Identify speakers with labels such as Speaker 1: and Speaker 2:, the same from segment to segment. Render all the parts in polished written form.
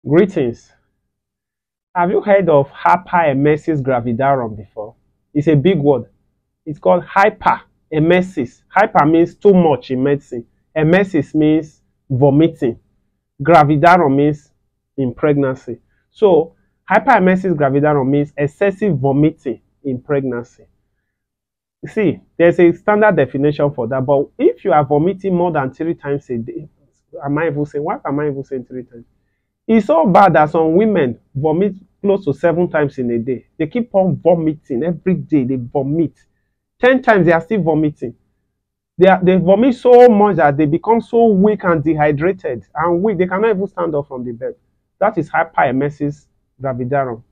Speaker 1: Greetings. Have you heard of hyperemesis gravidarum before? It's a big word. It's called hyperemesis. Hyper means too much in medicine. Emesis means vomiting. Gravidarum means in pregnancy. So hyperemesis gravidarum means excessive vomiting in pregnancy. See, there's a standard definition for that, but if you are vomiting more than 3 times a day, why am I even saying 3 times? It's so bad that some women vomit close to 7 times in a day. They keep on vomiting every day. They vomit 10 times. They are still vomiting. They vomit so much that they become so weak and dehydrated and weak. They cannot even stand up from the bed. That is hyperemesis gravidarum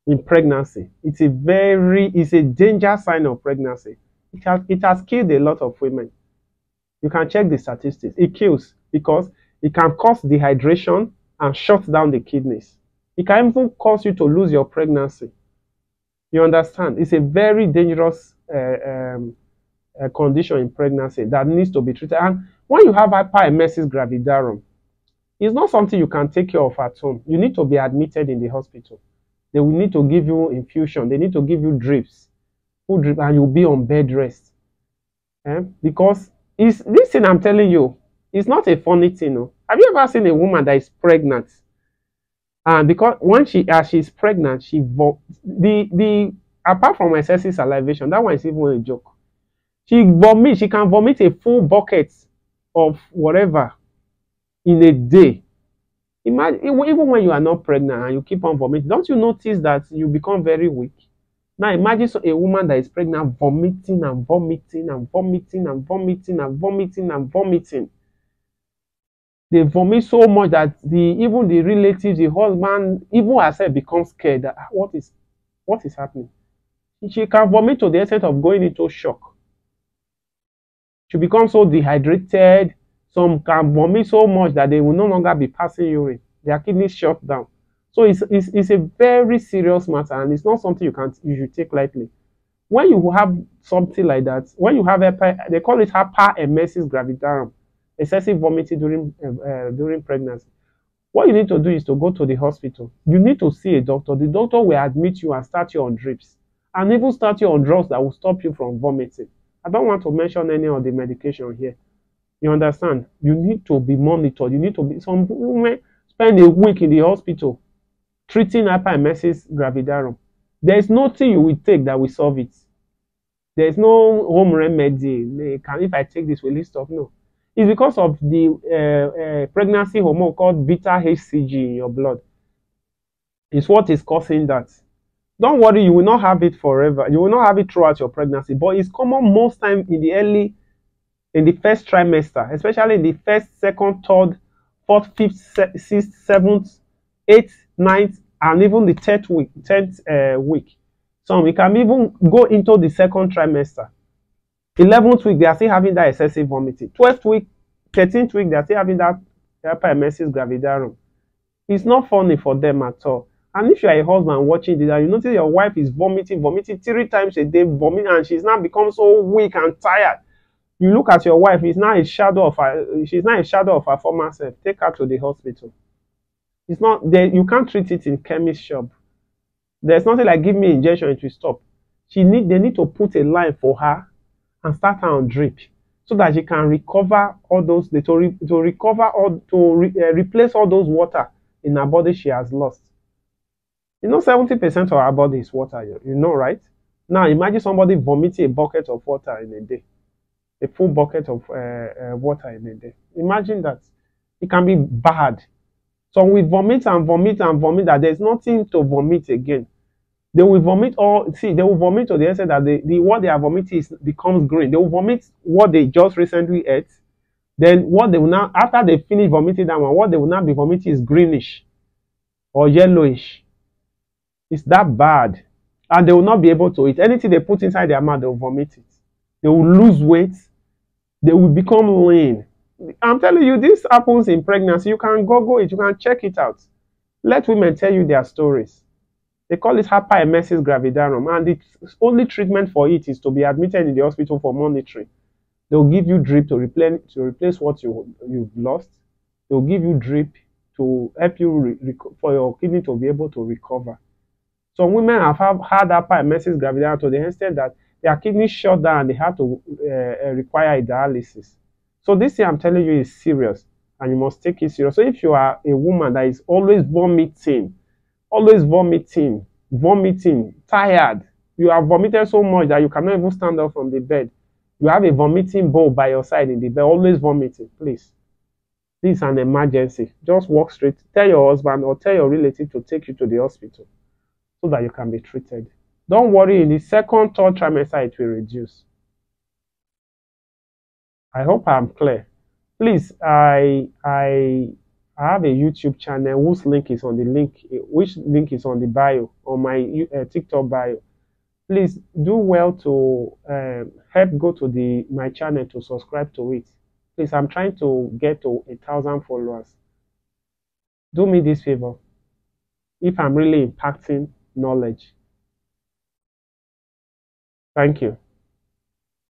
Speaker 1: in pregnancy. It's a danger sign of pregnancy. It has killed a lot of women. You can check the statistics. It kills because it can cause dehydration and shut down the kidneys. It can even cause you to lose your pregnancy. You understand? It's a very dangerous condition in pregnancy that needs to be treated. And when you have hyperemesis gravidarum, it's not something you can take care of at home. You need to be admitted in the hospital. They will need to give you infusion. They need to give you drips, food drip, and you'll be on bed rest. Because this thing I'm telling you, it's not a funny thing. No? Have you ever seen a woman that is pregnant? And because as she's pregnant, apart from excessive salivation, that one is even a joke. She can vomit a full bucket of whatever in a day. Imagine, even when you are not pregnant and you keep on vomiting, don't you notice that you become very weak? Now imagine a woman that is pregnant vomiting and vomiting and vomiting and vomiting and vomiting and vomiting. They vomit so much that even the relatives, the husband, even herself becomes scared that what is happening. She can vomit to the extent of going into shock. She becomes so dehydrated. Some can vomit so much that they will no longer be passing urine. Their kidneys shut down. So it's a very serious matter, and it's not something you should take lightly. When you have something like that, when you have they call it hyperemesis gravidarum, excessive vomiting during pregnancy, what you need to do is to go to the hospital. You need to see a doctor. The doctor will admit you and start you on drips, and even start you on drugs that will stop you from vomiting. I don't want to mention any of the medication here. You understand? You need to be monitored. Some women spend a week in the hospital treating hyperemesis gravidarum. There is nothing you will take that will solve it. There is no home remedy. If I take this, will it stop? No. It's because of the pregnancy hormone called beta-HCG in your blood. It's what is causing that. Don't worry, you will not have it forever. You will not have it throughout your pregnancy. But it's common most times in the first trimester, especially in the first, second, third, fourth, fifth, sixth, seventh, eighth, ninth, and even the 10th week. So we can even go into the second trimester. 11th week, they are still having that excessive vomiting. 12th week, 13th week, they are still having that hyperemesis gravidarum. It's not funny for them at all. And if you are a husband watching this, and you notice your wife is vomiting 3 times a day, and she's now become so weak and tired. You look at your wife; she's now a shadow of her former self. Take her to the hospital. It's not there. You can't treat it in chemist shop. There's nothing like give me injection, it will stop. They need to put a line for her and start her on drip so that she can recover all those replace all those water in her body she has lost. 70% of her body is water. You know, right? Now imagine somebody vomiting a bucket of water in a day. A full bucket of water in a day. Imagine that. It can be bad. So we vomit and vomit and vomit that there's nothing to vomit again. They will vomit they will vomit to the extent that what they are vomiting becomes green. They will vomit what they just recently ate. Then what they will now, after they finish vomiting that one, what they will now be vomiting is greenish or yellowish. It's that bad. And they will not be able to eat. Anything they put inside their mouth, they will vomit it. They will lose weight. They will become lean. I'm telling you, this happens in pregnancy. You can Google it. You can check it out. Let women tell you their stories. They call it hyperemesis gravidarum. And the only treatment for it is to be admitted in the hospital for monitoring. They'll give you drip to replace what you've lost. They'll give you drip to help you for your kidney to be able to recover. Some women have had hyperemesis gravidarum to the extent that their kidney shut down and they have to require a dialysis. So this thing I'm telling you is serious, and you must take it serious. So if you are a woman that is always vomiting, tired, you have vomited so much that you cannot even stand up from the bed. You have a vomiting bowl by your side in the bed, always vomiting, please. This is an emergency. Just walk straight. Tell your husband or tell your relative to take you to the hospital so that you can be treated. Don't worry, in the second, third trimester, it will reduce. I hope I'm clear. Please, I have a YouTube channel whose link is on the which link is on the bio, on my TikTok bio. Please do well to help go to my channel to subscribe to it. Please, I'm trying to get to 1,000 followers. Do me this favor if I'm really impacting knowledge. Thank you.